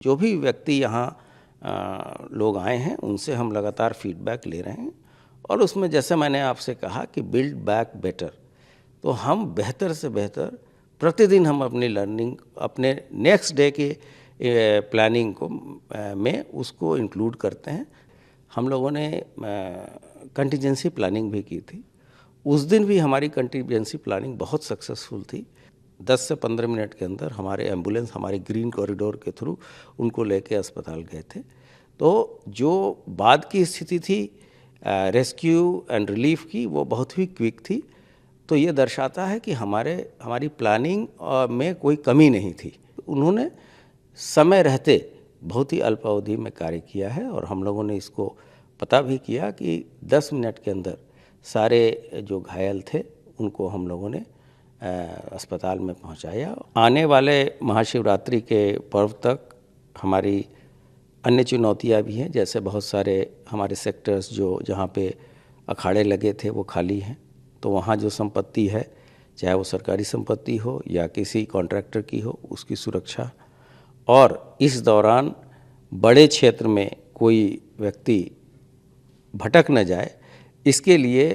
जो भी व्यक्ति यहाँ लोग आए हैं उनसे हम लगातार फीडबैक ले रहे हैं और उसमें जैसे मैंने आपसे कहा कि बिल्ड बैक बेटर, तो हम बेहतर से बेहतर प्रतिदिन हम अपनी लर्निंग अपने नेक्स्ट डे की प्लानिंग को में उसको इंक्लूड करते हैं। हम लोगों ने कंटीजेंसी प्लानिंग भी की थी। उस दिन भी हमारी कंटीजेंसी प्लानिंग बहुत सक्सेसफुल थी। 10 से 15 मिनट के अंदर हमारे एम्बुलेंस हमारे ग्रीन कॉरिडोर के थ्रू उनको लेके अस्पताल गए थे। तो जो बाद की स्थिति थी रेस्क्यू एंड रिलीफ की, वो बहुत ही क्विक थी। तो ये दर्शाता है कि हमारी प्लानिंग में कोई कमी नहीं थी। उन्होंने समय रहते बहुत ही अल्पावधि में कार्य किया है और हम लोगों ने इसको पता भी किया कि 10 मिनट के अंदर सारे जो घायल थे उनको हम लोगों ने अस्पताल में पहुंचाया। आने वाले महाशिवरात्रि के पर्व तक हमारी अन्य चुनौतियां भी हैं, जैसे बहुत सारे हमारे सेक्टर्स जो जहां पे अखाड़े लगे थे वो खाली हैं, तो वहाँ जो संपत्ति है, चाहे वो सरकारी संपत्ति हो या किसी कॉन्ट्रैक्टर की हो, उसकी सुरक्षा, और इस दौरान बड़े क्षेत्र में कोई व्यक्ति भटक न जाए, इसके लिए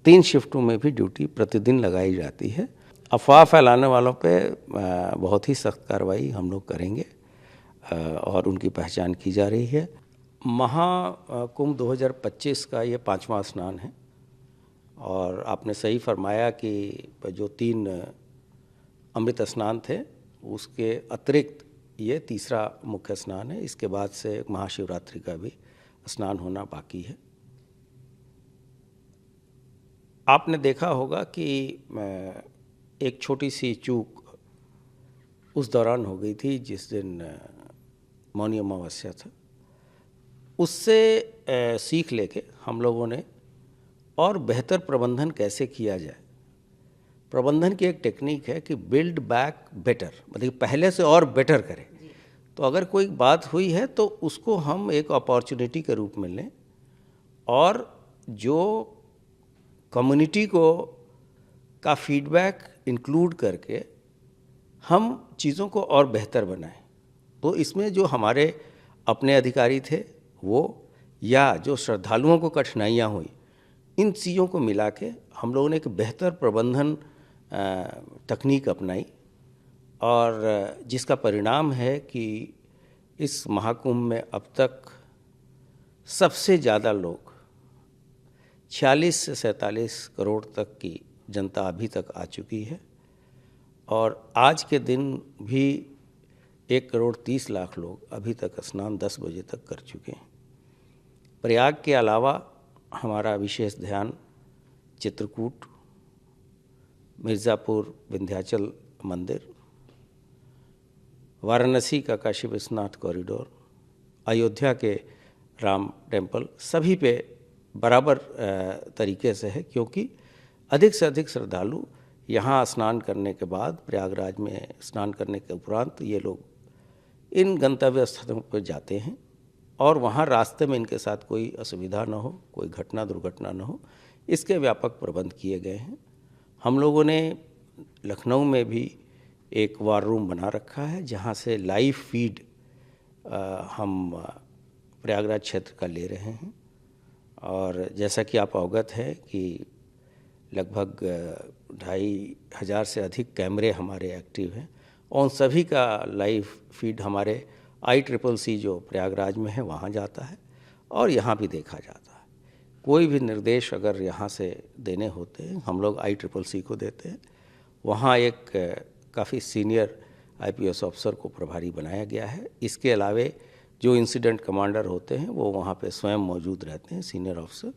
3 शिफ्टों में भी ड्यूटी प्रतिदिन लगाई जाती है। अफवाह फैलाने वालों पे बहुत ही सख्त कार्रवाई हम लोग करेंगे और उनकी पहचान की जा रही है। महाकुंभ 2025 का ये 5वां स्नान है और आपने सही फरमाया कि जो 3 अमृत स्नान थे उसके अतिरिक्त ये तीसरा मुख्य स्नान है। इसके बाद से महाशिवरात्रि का भी स्नान होना बाकी है। आपने देखा होगा कि एक छोटी सी चूक उस दौरान हो गई थी जिस दिन मौनी अमावस्या था। उससे सीख लेके हम लोगों ने और बेहतर प्रबंधन कैसे किया जाए। प्रबंधन की एक टेक्निक है कि बिल्ड बैक बेटर, मतलब पहले से और बेटर करें। तो अगर कोई बात हुई है तो उसको हम एक अपॉर्चुनिटी के रूप में लें और जो कम्युनिटी को का फीडबैक इंक्लूड करके हम चीज़ों को और बेहतर बनाएं। तो इसमें जो हमारे अपने अधिकारी थे वो, या जो श्रद्धालुओं को कठिनाइयाँ हुई, इन चीज़ों को मिला के हम लोगों ने एक बेहतर प्रबंधन तकनीक अपनाई और जिसका परिणाम है कि इस महाकुंभ में अब तक सबसे ज़्यादा लोग 46 से 47 करोड़ तक की जनता अभी तक आ चुकी है और आज के दिन भी 1 करोड़ 30 लाख लोग अभी तक स्नान 10 बजे तक कर चुके हैं। प्रयाग के अलावा हमारा विशेष ध्यान चित्रकूट, मिर्ज़ापुर विंध्याचल मंदिर, वाराणसी का काशी विश्वनाथ कॉरिडोर, अयोध्या के राम टेम्पल, सभी पे बराबर तरीके से है, क्योंकि अधिक से अधिक श्रद्धालु यहाँ स्नान करने के बाद, प्रयागराज में स्नान करने के उपरांत ये लोग इन गंतव्य स्थलों पर जाते हैं और वहाँ रास्ते में इनके साथ कोई असुविधा न हो, कोई घटना दुर्घटना न हो, इसके व्यापक प्रबंध किए गए हैं। हम लोगों ने लखनऊ में भी एक वार रूम बना रखा है जहाँ से लाइव फीड हम प्रयागराज क्षेत्र का ले रहे हैं और जैसा कि आप अवगत हैं कि लगभग 2500 से अधिक कैमरे हमारे एक्टिव हैं और उन सभी का लाइव फीड हमारे ICCC जो प्रयागराज में है वहाँ जाता है और यहाँ भी देखा जाता है। कोई भी निर्देश अगर यहाँ से देने होते हैं हम लोग ICCC को देते हैं। वहाँ एक काफ़ी सीनियर IPS ऑफिसर को प्रभारी बनाया गया है। इसके अलावे जो इंसिडेंट कमांडर होते हैं वो वहाँ पे स्वयं मौजूद रहते हैं, सीनियर ऑफिसर,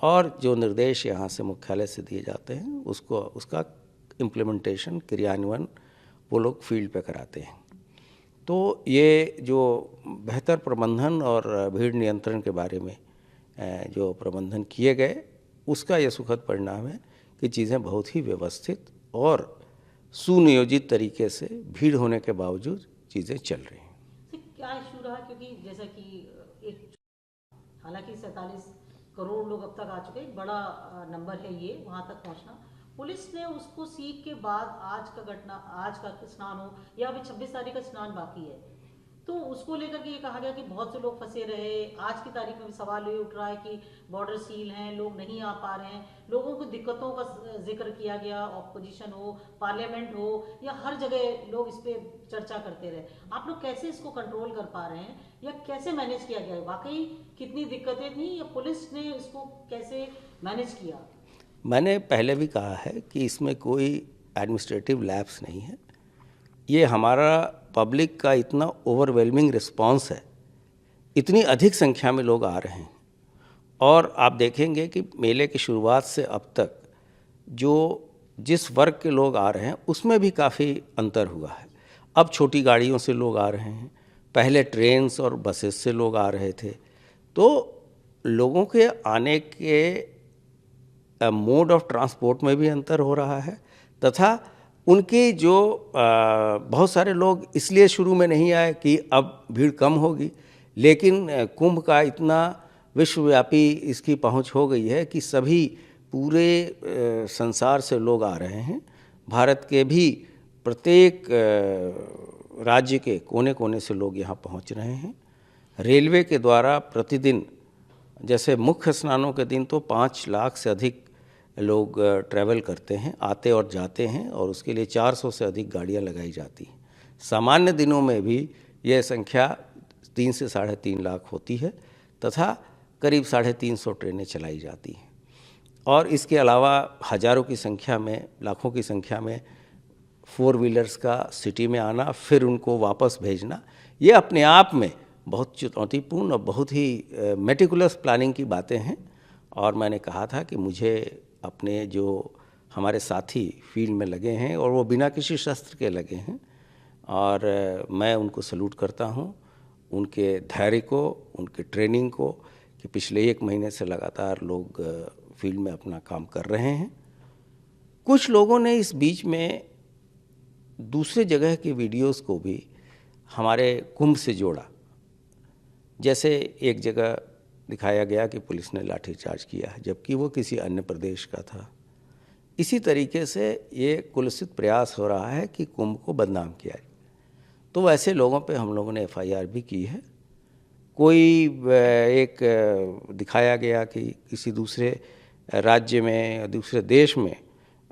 और जो निर्देश यहाँ से मुख्यालय से दिए जाते हैं उसका इम्प्लीमेंटेशन, क्रियान्वयन वो लोग फील्ड पे कराते हैं। तो ये जो बेहतर प्रबंधन और भीड़ नियंत्रण के बारे में जो प्रबंधन किए गए उसका ये सुखद परिणाम है कि चीज़ें बहुत ही व्यवस्थित और सुनियोजित तरीके से भीड़ होने के बावजूद चीज़ें चल रही हैं। क्या इशू रहा, क्योंकि जैसा कि एक हालांकि 47 करोड़ लोग अब तक आ चुके, एक बड़ा नंबर है ये, वहाँ तक पहुँचना। पुलिस ने उसको सीख के बाद आज का स्नान हो या अभी 26 तारीख का स्नान बाकी है, तो उसको लेकर के ये कहा गया कि बहुत से लोग फंसे रहे। आज की तारीख में भी सवाल ये उठ रहा है कि बॉर्डर सील हैं, लोग नहीं आ पा रहे हैं, लोगों को दिक्कतों का जिक्र किया गया, ऑपोजिशन हो, पार्लियामेंट हो, या हर जगह लोग इस पे चर्चा करते रहे। आप लोग कैसे इसको कंट्रोल कर पा रहे हैं, या कैसे मैनेज किया गया है? वाकई कितनी दिक्कतें थी, या पुलिस ने इसको कैसे मैनेज किया? मैंने पहले भी कहा है कि इसमें कोई एडमिनिस्ट्रेटिव लैप्स नहीं है। ये हमारा पब्लिक का इतना ओवरवेलमिंग रिस्पांस है, इतनी अधिक संख्या में लोग आ रहे हैं। और आप देखेंगे कि मेले की शुरुआत से अब तक जो जिस वर्ग के लोग आ रहे हैं उसमें भी काफ़ी अंतर हुआ है। अब छोटी गाड़ियों से लोग आ रहे हैं, पहले ट्रेन्स और बसेस से लोग आ रहे थे। तो लोगों के आने के मोड ऑफ ट्रांसपोर्ट में भी अंतर हो रहा है, तथा उनकी जो बहुत सारे लोग इसलिए शुरू में नहीं आए कि अब भीड़ कम होगी, लेकिन कुंभ का इतना विश्वव्यापी इसकी पहुंच हो गई है कि सभी पूरे संसार से लोग आ रहे हैं। भारत के भी प्रत्येक राज्य के कोने कोने से लोग यहाँ पहुँच रहे हैं। रेलवे के द्वारा प्रतिदिन, जैसे मुख्य स्नानों के दिन तो 5 लाख से अधिक लोग ट्रैवल करते हैं, आते और जाते हैं, और उसके लिए 400 से अधिक गाड़ियाँ लगाई जाती हैं। सामान्य दिनों में भी यह संख्या 3 से 3.5 लाख होती है, तथा करीब 350 ट्रेनें चलाई जाती हैं। और इसके अलावा हज़ारों की संख्या में, लाखों की संख्या में 4 व्हीलर्स का सिटी में आना, फिर उनको वापस भेजना, ये अपने आप में बहुत चुनौतीपूर्ण और बहुत ही मेटिकुलस प्लानिंग की बातें हैं। और मैंने कहा था कि मुझे अपने जो हमारे साथी फील्ड में लगे हैं और वो बिना किसी शस्त्र के लगे हैं, और मैं उनको सल्यूट करता हूँ, उनके धैर्य को, उनके ट्रेनिंग को, कि पिछले 1 महीने से लगातार लोग फील्ड में अपना काम कर रहे हैं। कुछ लोगों ने इस बीच में दूसरे जगह के वीडियोस को भी हमारे कुंभ से जोड़ा। जैसे एक जगह दिखाया गया कि पुलिस ने लाठीचार्ज किया है, जबकि वो किसी अन्य प्रदेश का था। इसी तरीके से ये कुलसित प्रयास हो रहा है कि कुंभ को बदनाम किया जाए। तो वैसे लोगों पे हम लोगों ने FIR भी की है। कोई एक दिखाया गया कि किसी दूसरे राज्य में, दूसरे देश में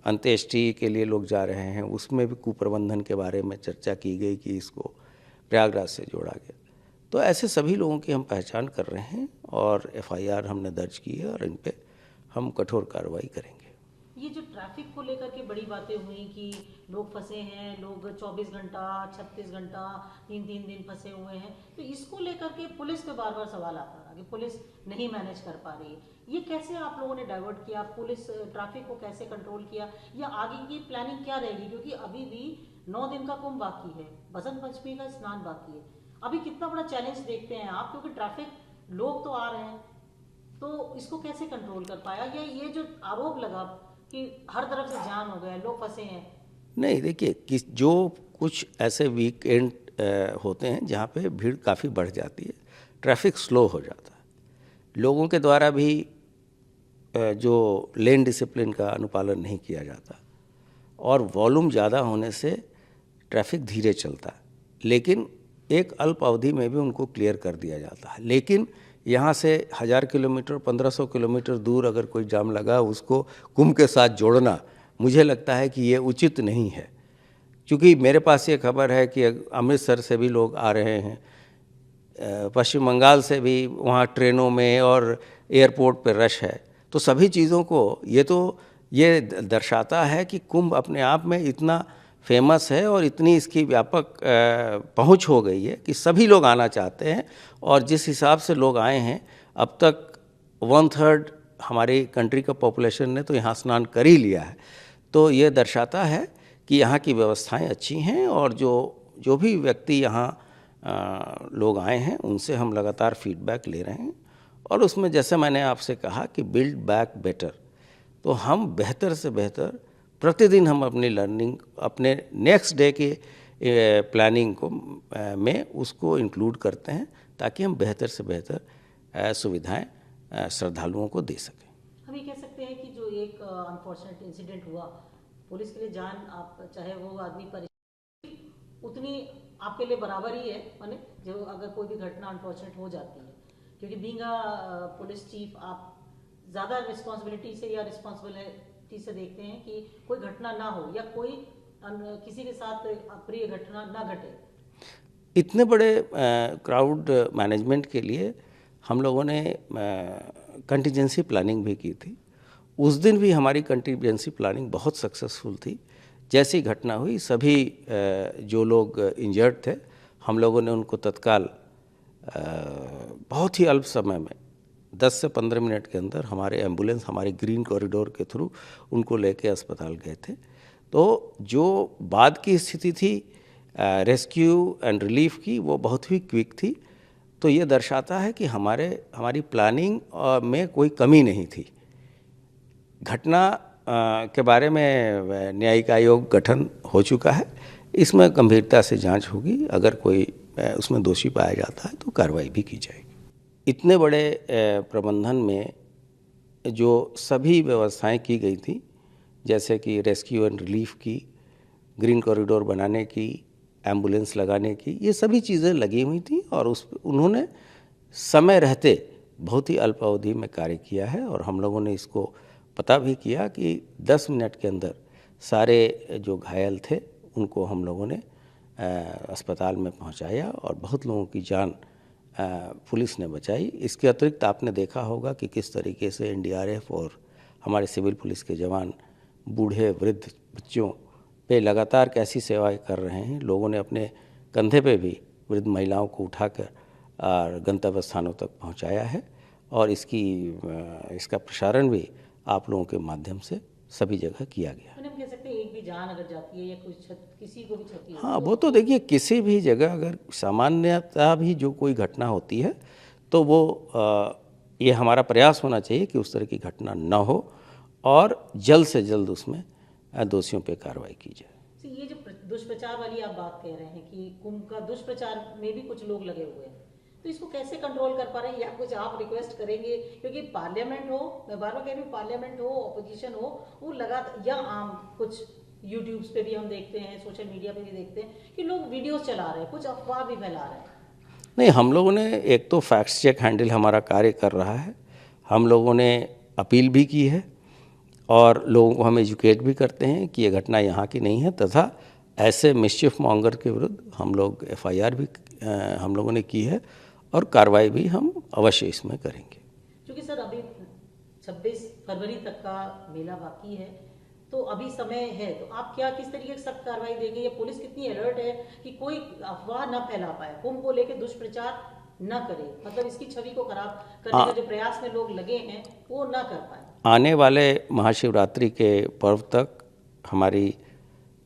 अंत्येष्टि के लिए लोग जा रहे हैं, उसमें भी कुप्रबंधन के बारे में चर्चा की गई कि इसको प्रयागराज से जोड़ा गया। तो ऐसे सभी लोगों की हम पहचान कर रहे हैं और FIR हमने दर्ज की है, और इन पे हम कठोर कार्रवाई करेंगे। ये जो ट्रैफिक को लेकर के बड़ी बातें हुई कि लोग फंसे हैं, लोग 24 घंटा 36 घंटा 3-3 दिन फंसे हुए हैं, तो इसको लेकर के पुलिस पे बार बार सवाल आता रहा कि पुलिस नहीं मैनेज कर पा रही है। ये कैसे आप लोगों ने डाइवर्ट किया, पुलिस ट्रैफिक को कैसे कंट्रोल किया, या आगे की प्लानिंग क्या रहेगी? क्योंकि अभी भी 9 दिन का कुंभ बाकी है, बसंत पंचमी का स्नान बाकी है। अभी कितना बड़ा चैलेंज देखते हैं आप, क्योंकि ट्रैफिक लोग तो आ रहे हैं, तो इसको कैसे कंट्रोल कर पाया? या ये जो आरोप लगा कि हर तरफ से जाम हो गया, लोग फंसे हैं? नहीं, देखिए कि जो कुछ ऐसे वीकेंड होते हैं जहाँ पे भीड़ काफ़ी बढ़ जाती है, ट्रैफिक स्लो हो जाता है, लोगों के द्वारा भी जो लेन डिसिप्लिन का अनुपालन नहीं किया जाता, और वॉल्यूम ज़्यादा होने से ट्रैफिक धीरे चलता है, लेकिन एक अल्प अवधि में भी उनको क्लियर कर दिया जाता है। लेकिन यहाँ से 1000 किलोमीटर 1500 किलोमीटर दूर अगर कोई जाम लगा, उसको कुंभ के साथ जोड़ना, मुझे लगता है कि ये उचित नहीं है। क्योंकि मेरे पास ये खबर है कि अमृतसर से भी लोग आ रहे हैं, पश्चिम बंगाल से भी वहाँ ट्रेनों में और एयरपोर्ट पर रश है। तो सभी चीज़ों को ये दर्शाता है कि कुंभ अपने आप में इतना फेमस है और इतनी इसकी व्यापक पहुंच हो गई है कि सभी लोग आना चाहते हैं। और जिस हिसाब से लोग आए हैं, अब तक 1/3 हमारी कंट्री का पॉपुलेशन ने तो यहाँ स्नान कर ही लिया है। तो ये दर्शाता है कि यहाँ की व्यवस्थाएं अच्छी हैं, और जो भी व्यक्ति यहाँ लोग आए हैं उनसे हम लगातार फीडबैक ले रहे हैं। और उसमें जैसे मैंने आपसे कहा कि बिल्ड बैक बेटर, तो हम बेहतर से बेहतर प्रतिदिन हम अपनी लर्निंग, अपने नेक्स्ट डे की प्लानिंग को में उसको इंक्लूड करते हैं, ताकि हम बेहतर से बेहतर सुविधाएं श्रद्धालुओं को दे सकें। हम ये कह सकते हैं कि जो एक अनफॉर्चुनेट इंसिडेंट हुआ, पुलिस के लिए जान, आप चाहे वो आदमी उतनी आपके लिए बराबर ही है, माने जो अगर कोई भी घटना अनफॉर्चुनेट हो जाती है, क्योंकि बीइंग अ पुलिस चीफ आप ज़्यादा रिस्पॉन्सिबिलिटी से या रिस्पॉन्सिबिलिटी से देखते हैं कि कोई घटना ना हो या कोई किसी के साथ अप्रिय घटना ना घटे। इतने बड़े क्राउड मैनेजमेंट के लिए हम लोगों ने कंटिजेंसी प्लानिंग भी की थी। उस दिन भी हमारी कंटिजेंसी प्लानिंग बहुत सक्सेसफुल थी। जैसी घटना हुई सभी जो लोग इंजर्ड थे हम लोगों ने उनको तत्काल बहुत ही अल्प समय में 10 से 15 मिनट के अंदर हमारे एम्बुलेंस हमारे ग्रीन कॉरिडोर के थ्रू उनको लेके अस्पताल गए थे। तो जो बाद की स्थिति थी रेस्क्यू एंड रिलीफ की वो बहुत ही क्विक थी। तो ये दर्शाता है कि हमारी प्लानिंग में कोई कमी नहीं थी। घटना के बारे में न्यायिक आयोग गठन हो चुका है, इसमें गंभीरता से जांच होगी। अगर कोई उसमें दोषी पाया जाता है तो कार्रवाई भी की जाएगी। इतने बड़े प्रबंधन में जो सभी व्यवस्थाएं की गई थी, जैसे कि रेस्क्यू एंड रिलीफ की, ग्रीन कॉरिडोर बनाने की, एम्बुलेंस लगाने की, ये सभी चीज़ें लगी हुई थी और उन्होंने समय रहते बहुत ही अल्प अवधि में कार्य किया है। और हम लोगों ने इसको पता भी किया कि 10 मिनट के अंदर सारे जो घायल थे उनको हम लोगों ने अस्पताल में पहुंचाया और बहुत लोगों की जान पुलिस ने बचाई। इसके अतिरिक्त आपने देखा होगा कि किस तरीके से एनडीआरएफ और हमारे सिविल पुलिस के जवान बूढ़े वृद्ध बच्चों पे लगातार कैसी सेवाएं कर रहे हैं। लोगों ने अपने कंधे पे भी वृद्ध महिलाओं को उठाकर गंतव्य स्थानों तक पहुंचाया है और इसका प्रसारण भी आप लोगों के माध्यम से सभी जगह किया गया। हम कह सकते हैं एक भी जान अगर जाती है या किसी को भी क्षति हो, हाँ, वो तो देखिए किसी भी जगह अगर सामान्यतः भी जो कोई घटना होती है तो वो ये हमारा प्रयास होना चाहिए कि उस तरह की घटना न हो और जल्द से जल्द उसमें दोषियों पे कार्रवाई की जाए। ये जो दुष्प्रचार वाली आप बात कह रहे हैं कि कुंभ का दुष्प्रचार में भी कुछ लोग लगे हुए हैं, तो इसको कैसे कंट्रोल कर पा रहे हैं या कुछ आप रिक्वेस्ट करेंगे? क्योंकि पार्लियामेंट हो, मैं बार बार कह रही हूँ, पार्लियामेंट हो, ऑपोजिशन हो, वो लगातार या आम कुछ यूट्यूब्स पे भी हम देखते हैं, सोशल मीडिया पे भी देखते हैं कि लोग वीडियोस चला रहे हैं, कुछ अफवाह भी फैला रहे हैं। नहीं, हम लोगों ने एक तो फैक्ट चेक हैंडल हमारा कार्य कर रहा है। हम लोगों ने अपील भी की है और लोगों को हम एजुकेट भी करते हैं कि ये घटना यहाँ की नहीं है, तथा ऐसे मिस्चिफ मॉन्गर के विरुद्ध हम लोग FIR भी हम लोगों ने की है और कार्रवाई भी हम अवश्य इसमें करेंगे। क्योंकि सर अभी 26 फरवरी तक का मेला बाकी है, तो अभी समय है, तो आप क्या किस तरीके से सख्त कार्रवाई देंगे या पुलिस कितनी अलर्ट है कि कोई अफवाह न फैला पाए, कुंभ को लेकर दुष्प्रचार न करे, मतलब इसकी छवि को खराब करने का जो प्रयास में लोग लगे हैं वो न कर पाए? आने वाले महाशिवरात्रि के पर्व तक हमारी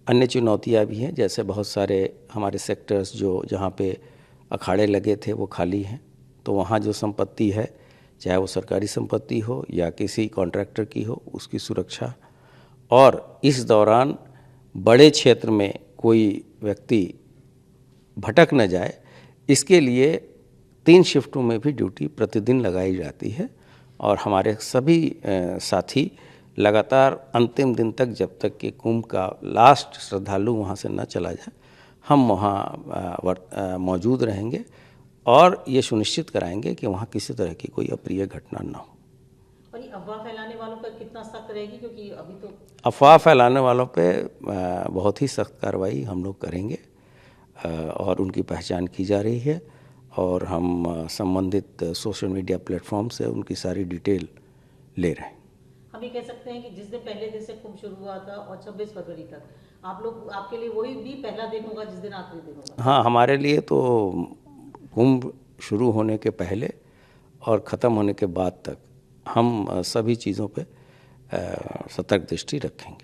अन्य चुनौतियां भी हैं। जैसे बहुत सारे हमारे सेक्टर्स जहाँ पे अखाड़े लगे थे वो खाली हैं, तो वहाँ जो संपत्ति है, चाहे वो सरकारी संपत्ति हो या किसी कॉन्ट्रैक्टर की हो, उसकी सुरक्षा, और इस दौरान बड़े क्षेत्र में कोई व्यक्ति भटक न जाए, इसके लिए 3 शिफ्टों में भी ड्यूटी प्रतिदिन लगाई जाती है। और हमारे सभी साथी लगातार अंतिम दिन तक, जब तक कि कुंभ का लास्ट श्रद्धालु वहाँ से न चला जाए, हम वहाँ मौजूद रहेंगे और ये सुनिश्चित कराएंगे कि वहाँ किसी तरह की कोई अप्रिय घटना न हो। और ये अफवाह फैलाने वालों पर कितना सख्त रहेगी? क्योंकि अभी तो अफवाह फैलाने वालों पे बहुत ही सख्त कार्रवाई हम लोग करेंगे और उनकी पहचान की जा रही है और हम संबंधित सोशल मीडिया प्लेटफॉर्म से उनकी सारी डिटेल ले रहे हैं। हम ये कह सकते हैं कि जिस दिन पहले दिन से कुंभ शुरू हुआ था और 26 फरवरी तक आपके लिए वही भी पहला दिन होगा जिस दिन आखिरी दिन होगा? हाँ, हमारे लिए तो कुंभ शुरू होने के पहले और ख़त्म होने के बाद तक हम सभी चीज़ों पे सतर्क दृष्टि रखेंगे।